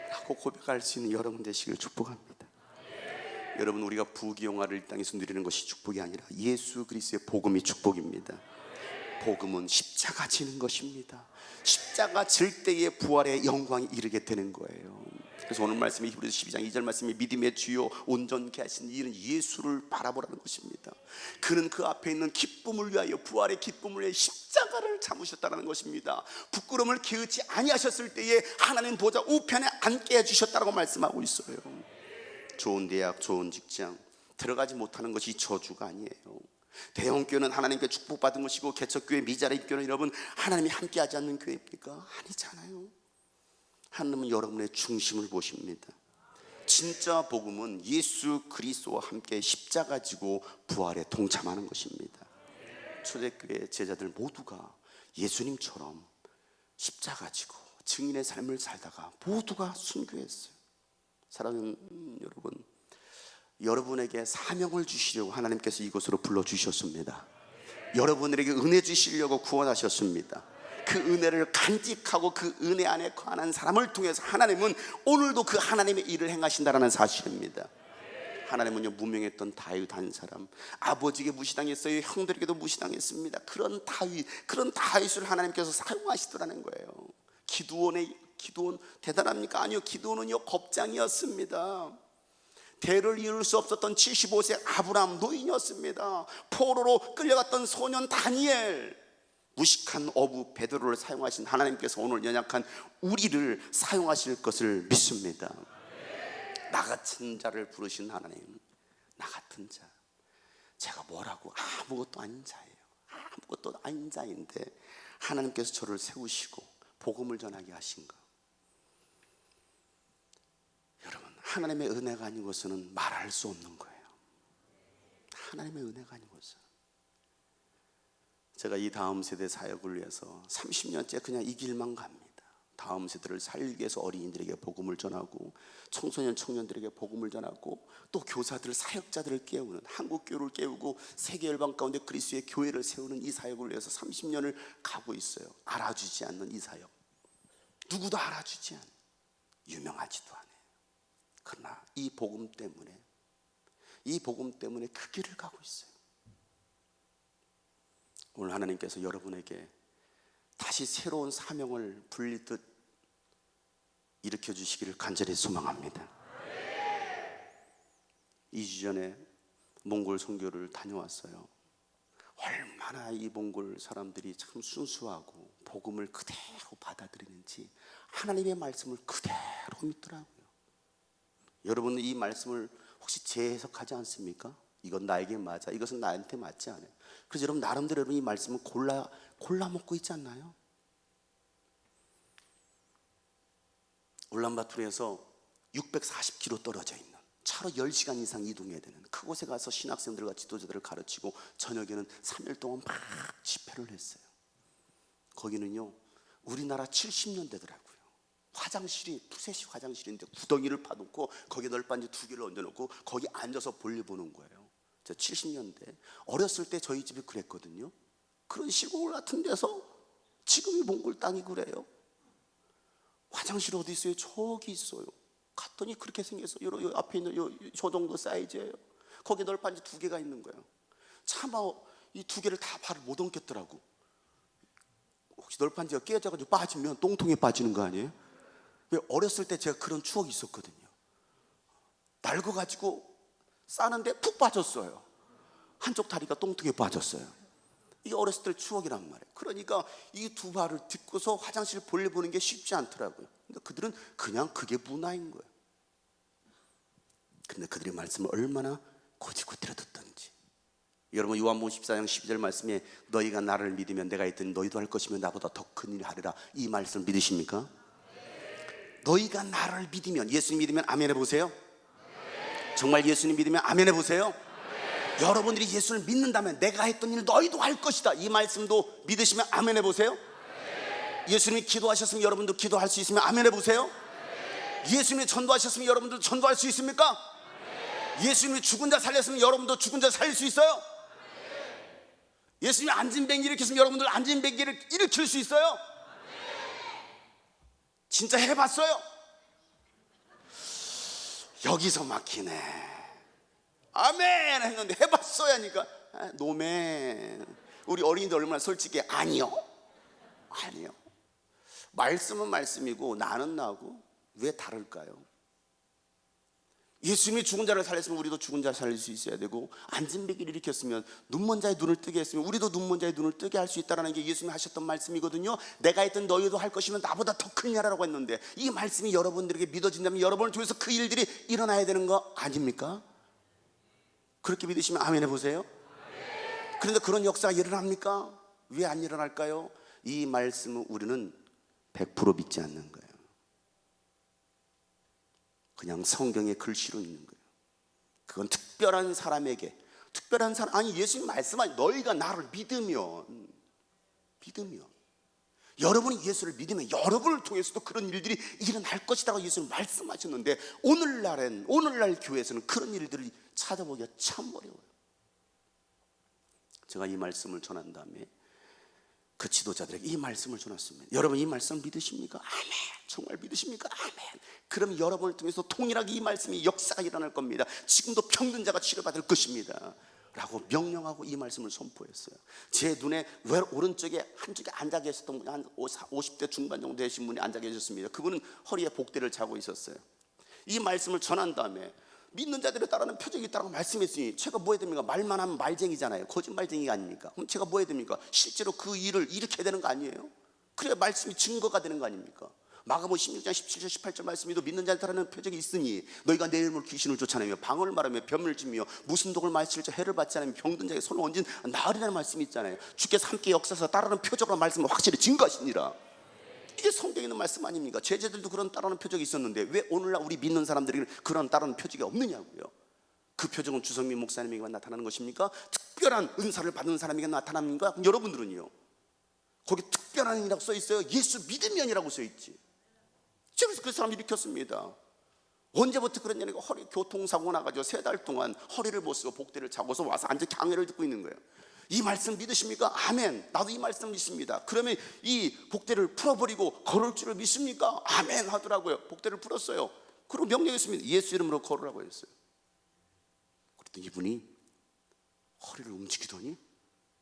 라고 고백할 수 있는 여러분 되시길 축복합니다. 여러분, 우리가 부귀영화를 이 땅에서 누리는 것이 축복이 아니라 예수 그리스도의 복음이 축복입니다. 복음은 십자가 지는 것입니다. 십자가 질 때의 부활의 영광이 이르게 되는 거예요. 그래서 오늘 말씀이 히브리서 12장 2절 말씀이 믿음의 주요 온전케 하신 이는 예수를 바라보라는 것입니다. 그는 그 앞에 있는 기쁨을 위하여, 부활의 기쁨을 위해 십자가를 참으셨다는 것입니다. 부끄러움을 게으치 아니하셨을 때에 하나님 보좌 우편에 앉게 해주셨다고 말씀하고 있어요. 좋은 대학, 좋은 직장 들어가지 못하는 것이 저주가 아니에요. 대형교회는 하나님께 축복받은 것이고 개척교회, 미자립 교회는 여러분 하나님이 함께하지 않는 교회입니까? 아니잖아요. 하나님은 여러분의 중심을 보십니다. 진짜 복음은 예수 그리스도와 함께 십자가 지고 부활에 동참하는 것입니다. 초대교회 제자들 모두가 예수님처럼 십자가 지고 증인의 삶을 살다가 모두가 순교했어요. 사랑하는 여러분, 여러분에게 사명을 주시려고 하나님께서 이곳으로 불러주셨습니다. 여러분에게 은혜 주시려고 구원하셨습니다. 그 은혜를 간직하고 그 은혜 안에 거하는 사람을 통해서 하나님은 오늘도 그 하나님의 일을 행하신다는 사실입니다. 하나님은요, 무명했던 다윗 한 사람, 아버지에게 무시당했어요. 형들에게도 무시당했습니다. 그런 다윗을 하나님께서 사용하시더라는 거예요. 기드온 대단합니까? 아니요, 기드온은요 겁장이었습니다. 대를 이룰 수 없었던 75세 아브라함 노인이었습니다. 포로로 끌려갔던 소년 다니엘, 무식한 어부 베드로를 사용하신 하나님께서 오늘 연약한 우리를 사용하실 것을 믿습니다. 나 같은 자를 부르신 하나님, 나 같은 자, 제가 뭐라고 아무것도 아닌 자예요. 아무것도 아닌 자인데 하나님께서 저를 세우시고 복음을 전하게 하신가. 여러분, 하나님의 은혜가 아닌 것은 말할 수 없는 거예요. 하나님의 은혜가 아닌 것은. 제가 이 다음 세대 사역을 위해서 30년째 그냥 이 길만 갑니다. 다음 세대를 살리기 위해서 어린이들에게 복음을 전하고 청소년 청년들에게 복음을 전하고 또 교사들, 사역자들을 깨우는, 한국교회를 깨우고 세계 열방 가운데 그리스도의 교회를 세우는 이 사역을 위해서 30년을 가고 있어요. 알아주지 않는 이 사역, 누구도 알아주지 않는, 유명하지도 않아요. 그러나 이 복음 때문에 그 길을 가고 있어요. 오늘 하나님께서 여러분에게 다시 새로운 사명을 불리듯 일으켜 주시기를 간절히 소망합니다. 2주 전에 몽골 선교를 다녀왔어요. 얼마나 이 몽골 사람들이 참 순수하고 복음을 그대로 받아들이는지 하나님의 말씀을 그대로 믿더라고요. 여러분은 이 말씀을 혹시 재해석하지 않습니까? 이건 나에게 맞아, 이것은 나한테 맞지 않아요. 그래서 여러분 나름대로 이 말씀을 골라 먹고 있지 않나요? 울란바토르에서 640km 떨어져 있는, 차로 10시간 이상 이동해야 되는 그곳에 가서 신학생들과 지도자들을 가르치고 저녁에는 3일 동안 막 집회를 했어요. 거기는요 우리나라 70년대더라고요. 화장실이 푸세식 화장실인데 구덩이를 파놓고 거기에 널빤지 2개를 얹어놓고 거기 앉아서 볼일 보는 거예요. 저 70년대 어렸을 때 저희 집이 그랬거든요. 그런 시골 같은 데서 지금이 몽골 땅이 그래요. 화장실 어디 있어요? 저기 있어요. 갔더니 그렇게 생겼어요. 요 앞에 있는 저 정도 사이즈예요. 거기에 널빤지 2개가 있는 거예요. 차마 이 2개를 다 발을 못 얹겠더라고. 혹시 널빤지가 깨져가지고 빠지면 똥통에 빠지는 거 아니에요? 왜 어렸을 때 제가 그런 추억이 있었거든요. 낡아가지고 싸는데 푹 빠졌어요. 한쪽 다리가 똥통에 빠졌어요. 이게 어렸을 때 추억이란 말이에요. 그러니까 이 2발을 딛고서 화장실 볼일 보는 게 쉽지 않더라고요. 근데 그들은 그냥 그게 문화인 거예요. 근데 그들의 말씀을 얼마나 고지고대로 듣던지. 여러분 요한복음 14장 12절 말씀에 너희가 나를 믿으면 내가 있더니 너희도 할 것이며 나보다 더 큰 일을 하리라, 이 말씀 믿으십니까? 너희가 나를 믿으면, 예수님 믿으면 아멘 해보세요. 정말 예수님 믿으면 아멘 해보세요. 여러분들이 예수를 믿는다면 내가 했던 일 너희도 할 것이다, 이 말씀도 믿으시면 아멘 해보세요. 예수님이 기도하셨으면 여러분도 기도할 수 있으면 아멘 해보세요. 예수님이 전도하셨으면 여러분도 전도할 수 있습니까? 예수님이 죽은 자 살렸으면 여러분도 죽은 자 살릴 수 있어요? 예수님이 앉은 뱅이 일으켰으면 여러분들 앉은 뱅이를 일으킬 수 있어요? 진짜 해봤어요? 여기서 막히네. 아멘 했는데 해봤어야 하니까 노멘. 우리 어린이들 얼마나 솔직해. 아니요. 말씀은 말씀이고 나는 나고 왜 다를까요? 예수님이 죽은 자를 살렸으면 우리도 죽은 자를 살릴 수 있어야 되고, 안진뱅이를 일으켰으면 눈먼 자의 눈을 뜨게 했으면 우리도 눈먼 자의 눈을 뜨게 할 수 있다는 게 예수님이 하셨던 말씀이거든요. 내가 했던 너희도 할 것이면 나보다 더 큰 일이라고 했는데, 이 말씀이 여러분들에게 믿어진다면 여러분을 통해서 그 일들이 일어나야 되는 거 아닙니까? 그렇게 믿으시면 아멘 해보세요. 그런데 그런 역사가 일어납니까? 왜 안 일어날까요? 이 말씀을 우리는 100% 믿지 않는 거예요. 그냥 성경의 글씨로 있는 거예요. 그건 특별한 사람에게, 특별한 사람, 아니 예수님 말씀하니 너희가 나를 믿으면 여러분이 예수를 믿으면 여러분을 통해서도 그런 일들이 일어날 것이라고 예수님 말씀하셨는데, 오늘날 교회에서는 그런 일들을 찾아보기가 참 어려워요. 제가 이 말씀을 전한 다음에 그 지도자들에게 이 말씀을 전했습니다. 여러분 이 말씀 믿으십니까? 아멘. 정말 믿으십니까? 아멘. 그럼 여러분을 통해서 동일하게 이 말씀이 역사가 일어날 겁니다. 지금도 병든 자가 치료받을 것입니다 라고 명령하고 이 말씀을 선포했어요. 제 눈에 오른쪽에 한쪽에 앉아 계셨던 분이 한 50대 중반 정도 되신 분이 앉아 계셨습니다. 그분은 허리에 복대를 차고 있었어요. 이 말씀을 전한 다음에 믿는 자들에 따르는 표적이 있다고 말씀했으니 제가 뭐 해야 됩니까? 말만 하면 말쟁이잖아요. 거짓말쟁이가 아닙니까? 그럼 제가 뭐 해야 됩니까? 실제로 그 일을 일으켜야 되는 거 아니에요? 그래야 말씀이 증거가 되는 거 아닙니까? 마가복음 16장 17절 18절 말씀에도 믿는 자를 따르는 표적이 있으니 너희가 내 이름으로 귀신을 쫓아내며 방언을 말하며 변을 지며 무슨 독을 마실 때 해를 받지 않으며 병든 자에게 손을 얹은 나으리라는 말씀이 있잖아요. 주께서 함께 역사서 따르는 표적으로 말씀을 확실히 증거하시니라. 이게 성경에 있는 말씀 아닙니까? 제자들도 그런 따르는 표적이 있었는데 왜 오늘날 우리 믿는 사람들에게 그런 따르는 표적이 없느냐고요. 그 표적은 주성민 목사님에게만 나타나는 것입니까? 특별한 은사를 받은 사람에게 나타납니까? 그럼 여러분들은요? 거기 특별한 이라고 써 있어요. 예수 믿으면이라고 써 있지. 그래서 그 사람 일으켰습니다. 언제부터 그랬냐니까 허리 교통사고 나가지고 3달 동안 허리를 못 쓰고 복대를 차고서 와서 앉아 강의를 듣고 있는 거예요. 이 말씀 믿으십니까? 아멘. 나도 이 말씀 믿습니다. 그러면 이 복대를 풀어버리고 걸을 줄을 믿습니까? 아멘 하더라고요. 복대를 풀었어요. 그리고 명령했습니다. 예수 이름으로 걸으라고 했어요. 그랬더니 이분이 허리를 움직이더니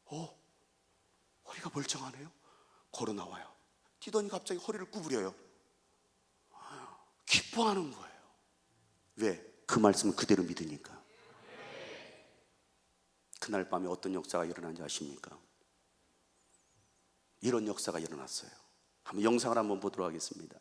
허리가 멀쩡하네요. 걸어 나와요. 뛰더니 갑자기 허리를 구부려요. 기뻐하는 거예요. 왜? 그 말씀을 그대로 믿으니까. 그날 밤에 어떤 역사가 일어난지 아십니까? 이런 역사가 일어났어요. 한번 영상을 한번 보도록 하겠습니다.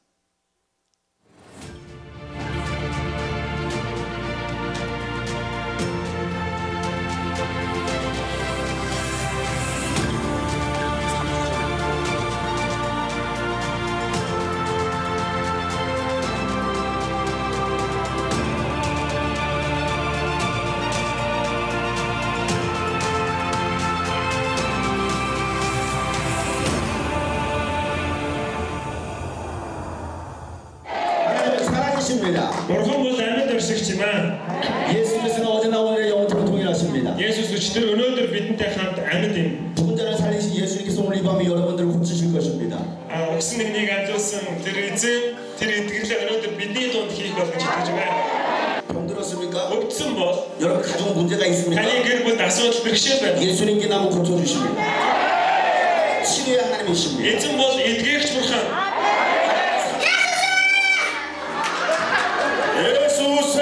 Бурхан бол амьд өрсөгч юм аа. 예수께서는 어제나 오늘 영원토록 동일하십니다. Есүс өчтөр өнөөдөр бидэнтэй хамт амьд юм. 죽은 자를 살리신 예수님께서 오늘 이 밤에 여러분들을 고치실 것입니다. Өгсөн нэгнийг амжуулсан тэр эзэн тэр эдгэрлээ өнөөдөр бидний дунд хийх болж итгэж байна. 병들었습니까? Өгсөн бол 여러분 가정 문제가 있습니까? таны гэр бүлд асуудал бэрхшээл байна. 예수님께 나무 고쳐주십니다. 치료의 하나님이십니다. Эзэн бол эдгээрч бурхан. 예수스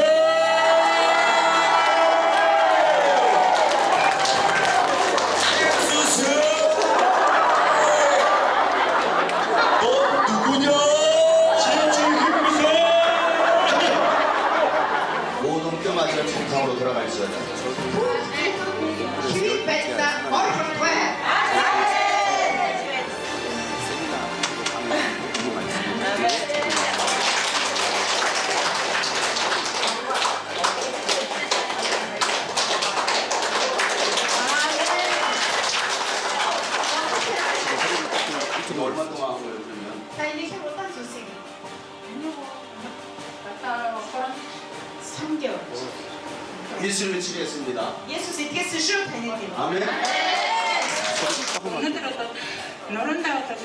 모든 뼈마저 정상으로 돌아갈지어다. 힘이 뺐다. 얼굴 왜? 얼마 동안 한 거예요, 그러면? 나 이제 해보다 주세요. 3개월. 예수님을 치료했습니다. 예수 이렇게 쓰시오 되는 아멘.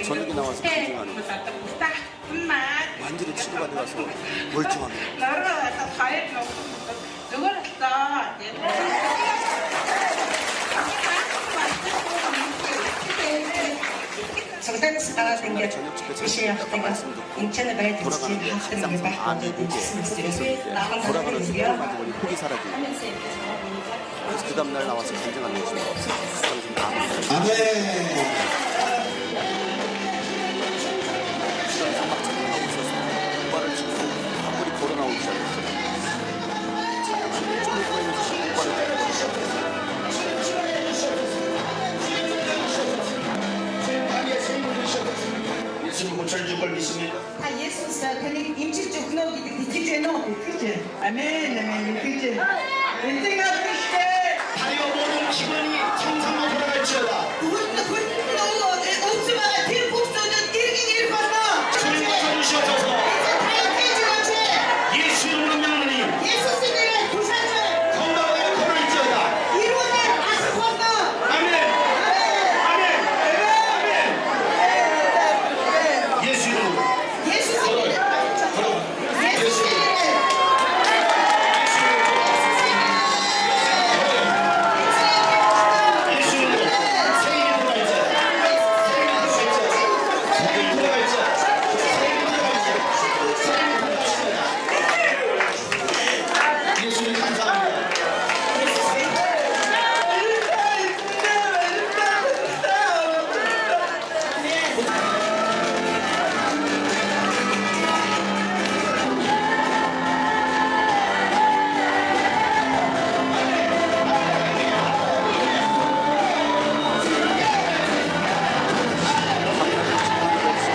저녁에 나와서 간증하는 완전히 치료가 되어서 멀쩡합니다. удаац гараад ингээд тийшээ явахтайгаа эмчэнэ байдаг чинь хахтар ингээд байх болоод ирсэн мэт. Нахан 돌아가는 тарахын 순간 가지고 폭이 사라지고 그래서 그 다음날 나와서 간증하는 것입니다. 아멘. 오빠를 치고 한물이 걸어 나오기 시작했어요. 찬양하는 쪽을 보이면서 오빠를 예수님 고쳐줄 걸 믿습니까? Та Есүс таныг имчилж өгнө гэдэг итгэж байна уу? Итгэж байна. Амен, амен, итгэж байна. Эндээ авчихжээ. 다리와 모든 기관이 정상으로 돌아갈지어다. Өвсмага тэр бүхсөд иргэн ирэх болно. 주님 고쳐주시옵소서. 예수 이름으로 명하노니 Есүсийн нэрээр тушааж 건강하게 걸을지어다. ирүүнээр асах болно. 아멘. 아멘. 아멘. 예수 이름으로. Есүсийн нэрээр Есүсийн нэрээр 예수 이름으로. 생일이 돌아갈지어다. 생일이 돌아갈지어다. 예수님 감사합니다.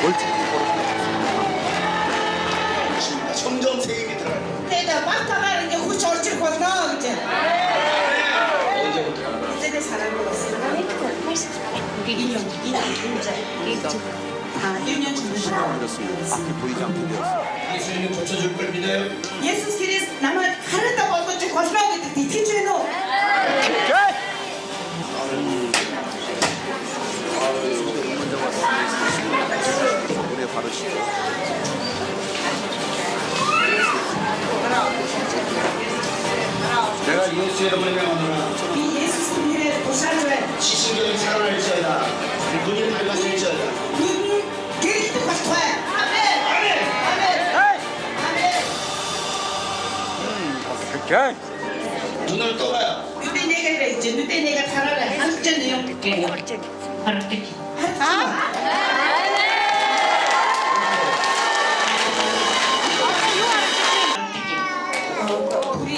멀쩡히 걸어서 점점 새 힘이 들어가요. тэгээд багтаагаар ингээ хүч орж ирэх болно гэж. Эцэгээс хараагүй болсон. 이렇습니다. 앞이 보이지 않게 되었어요. 예수님이 고쳐줄 걸 믿어요. Есүс Христ намайг хараатай болгож өгөх болно гэдэгт итгэж байна уу? 물에 바르시고 내가 예수 이름으로 명하노라. 이 예수님 нэрээр тушааж байна. 지신경이 살아날지어다. 눈이 밝아질지어다. Нүд нь гэрэлтэх болтугай. Амен. Амен. Амен. 눈을 떠봐요. Нүдээ нэгээр байж, нүдээ нэгээр хараарай. Харж байна юу? Харагдаж. 우리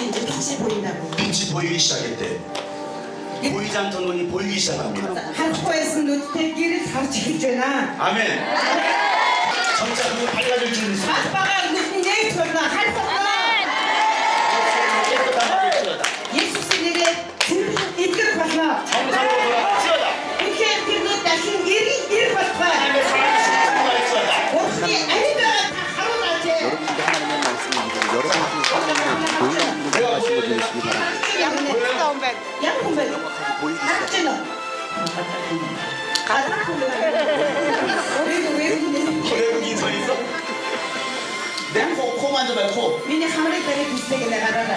이제 빛이 보인다고. 빛이 보이기 시작했대. 보이지 않던 눈이 보이기 시작합니다. 한코에서 눈대 길을 다르지 했잖아. 아멘. 점차 눈이 밝아질 줄 믿습니다. 아빠가 눈이 내리더라. 할 거다. 깨끗한 말일지어다. 예수님의 이끌 거다. 정상으로 돌아갈지어다. 이렇게 들고 다시 일 거다. 하나님의 사랑이 충만할지어다. 옷이 아이가 다 하루나지. 여러분들도 하나님의 말씀을 믿고 여러분들이 하나님의 놀라운 일을 하시고 되시기 바랍니다. 양품에 명확하게 보이기 시작. 찌는. 가자. 외국인 서 있어? 내 코 만져봐요, 코. 민이 하늘에 따라 비슷하게 나가라.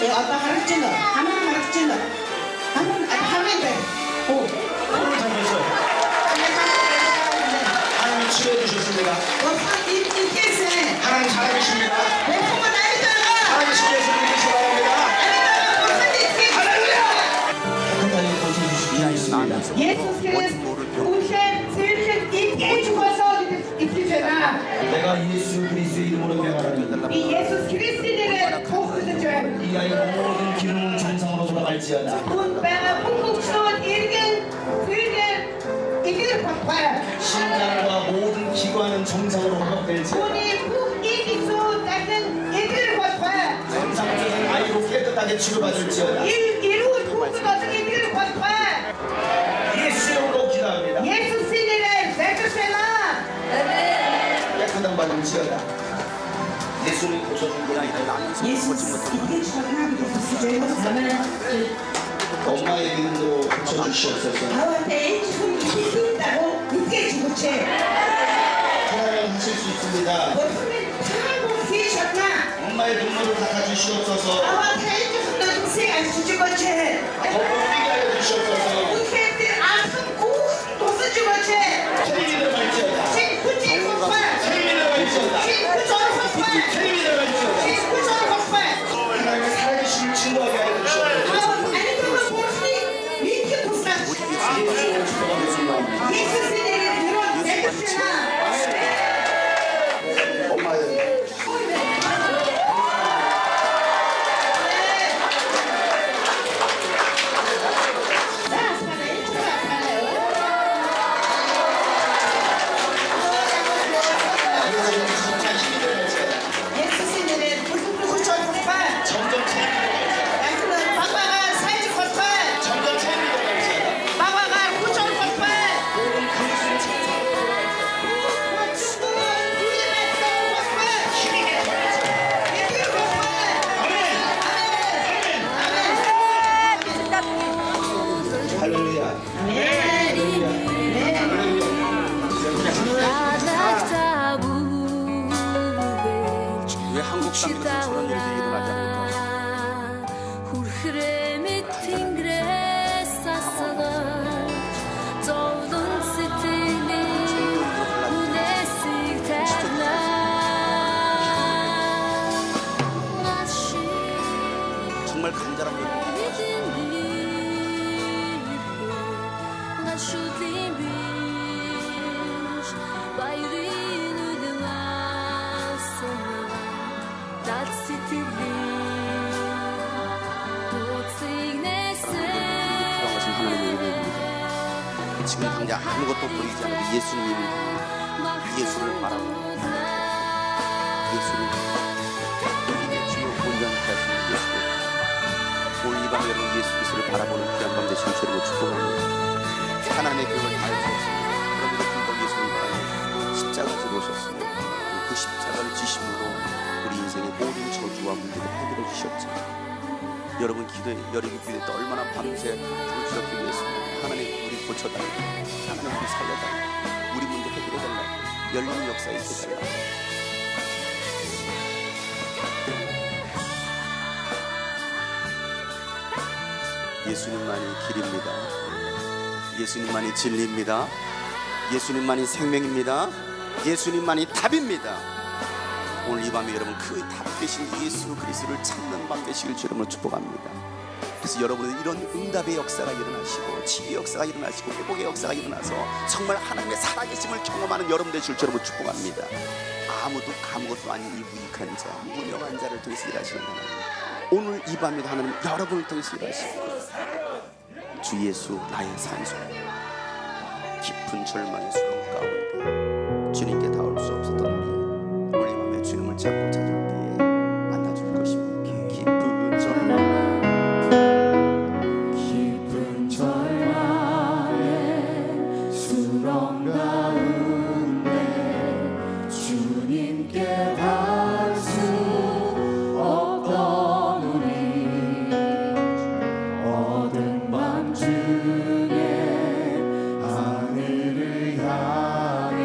어떤 하루 찌는. 하늘 찌는. 하늘 돼. 오. 코를 잡으셔. 하나님 치료해주셨습니다. 인기세. 하나님 살아계십니다. 내 품은 아니잖아. 하나님 치료해주시기 바랍니다. 깨끗하게 고쳐주시기 바랍니다. 예수 그리스도 우리의 세일을 인게 죽어서 이기잖아. 내가 예수 그리스도의 이름으로 명하노니 이 예수 그리스도를 복수해줘야 이 아이 모든 기능은 정상으로 돌아갈지어다. 운배가 풍국스러운 일견 이기를 바꿔야 심장과 모든 기관은 정상으로 회복될지어다. 돈이 북이기수 같은 이기를 바꿔야 정상적인 아이로 깨끗하게 치료받을지어다. 이루 풍수 같은 이기를 바꿔야 예수 이름으로 기도합니다. 예수 신이를 내주세나 깨끗한 받을지어다. 예수를 고쳐준 거야. 예수 이게 전화기도 복수줘야 엄마의 믿음도 고쳐주시옵소서. 나한테 손이 있다고 늦게 죽었지. 하나님 하실 수 있습니다. 어떻게 살고 계셨나? 엄마의 눈물을 닦아주시옵소서. 나한테 해주신 동생 안 죽었지. 더 못 뛰게 하여 주시옵소서. 우리한테 아픈 꼭 도서 죽었지. 예수님의 그런 예수나 예수님의 구천 구팔 점점 체험이 들어가요. 양수는 방방한 사이즈 구팔 점점 체험이 들어가요. 방방한 구천 구팔 모든 그릇을 찬양하고 중국은 구일의 구팔 힘있게 돌려서 예필 구팔 아멘. 할렐루야. 왜 한국 땅에서 저런 일이 일어나지 않을까? 정말 간절한 여러분 필요한 것은 하나님의 은혜입니다. 지금 당장 아무것도 보이지 않아도 예수를 바라고 예수를 우리의 주요 온전하신 예수를 오늘 이 밤 여러분 예수 그리스도를 바라보는 귀한 밤 되시는 주님을 축복합니다. 하나님의 교회를 다할 수 없습니다. 그럼에도 불구하고 예수님은 십자가에 오셨습니다. 그 십자가를 지심으로 우리 인생의 모든 저주와 문제를 해결해 주셨죠. 여러분 여러분 기도에 또 얼마나 밤새 부르짖어 기도했습니다. 하나님 우리 고쳐달라. 하나님 우리 살려달라. 우리 문제 해결해달라. 열린 역사에 있게 달라. 예수님만이 길입니다. 예수님만이 진리입니다. 예수님만이 생명입니다. 예수님만이 답입니다. 오늘 이 밤에 여러분 그 답 되신 예수 그리스도를 찾는 밤 되시길 주님으로 축복합니다. 그래서 여러분은 이런 응답의 역사가 일어나시고 치유의 역사가 일어나시고 회복의 역사가 일어나서 정말 하나님의 살아계심을 경험하는 여러분 되실 주님으로 축복합니다. 아무것도 아닌 이 무익한 자, 무명한 자를 통해서 일하시는 하나님, 오늘 이 밤에도 하나님 여러분을 통해서 일하시고 주 예수 나의 산소 깊은 절망의 수렁 가운데 주님께 닿을 수 없었던 우리 오늘 이 밤에 주님을 찾고 찾을 때에 만나줄 것입니다. 깊은 절망의 수렁 가운데 주님께 닿을 수 없던 우리 어둠 밤 중에 하늘을 향해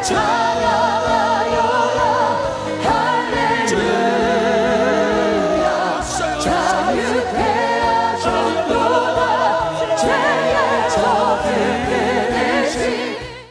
자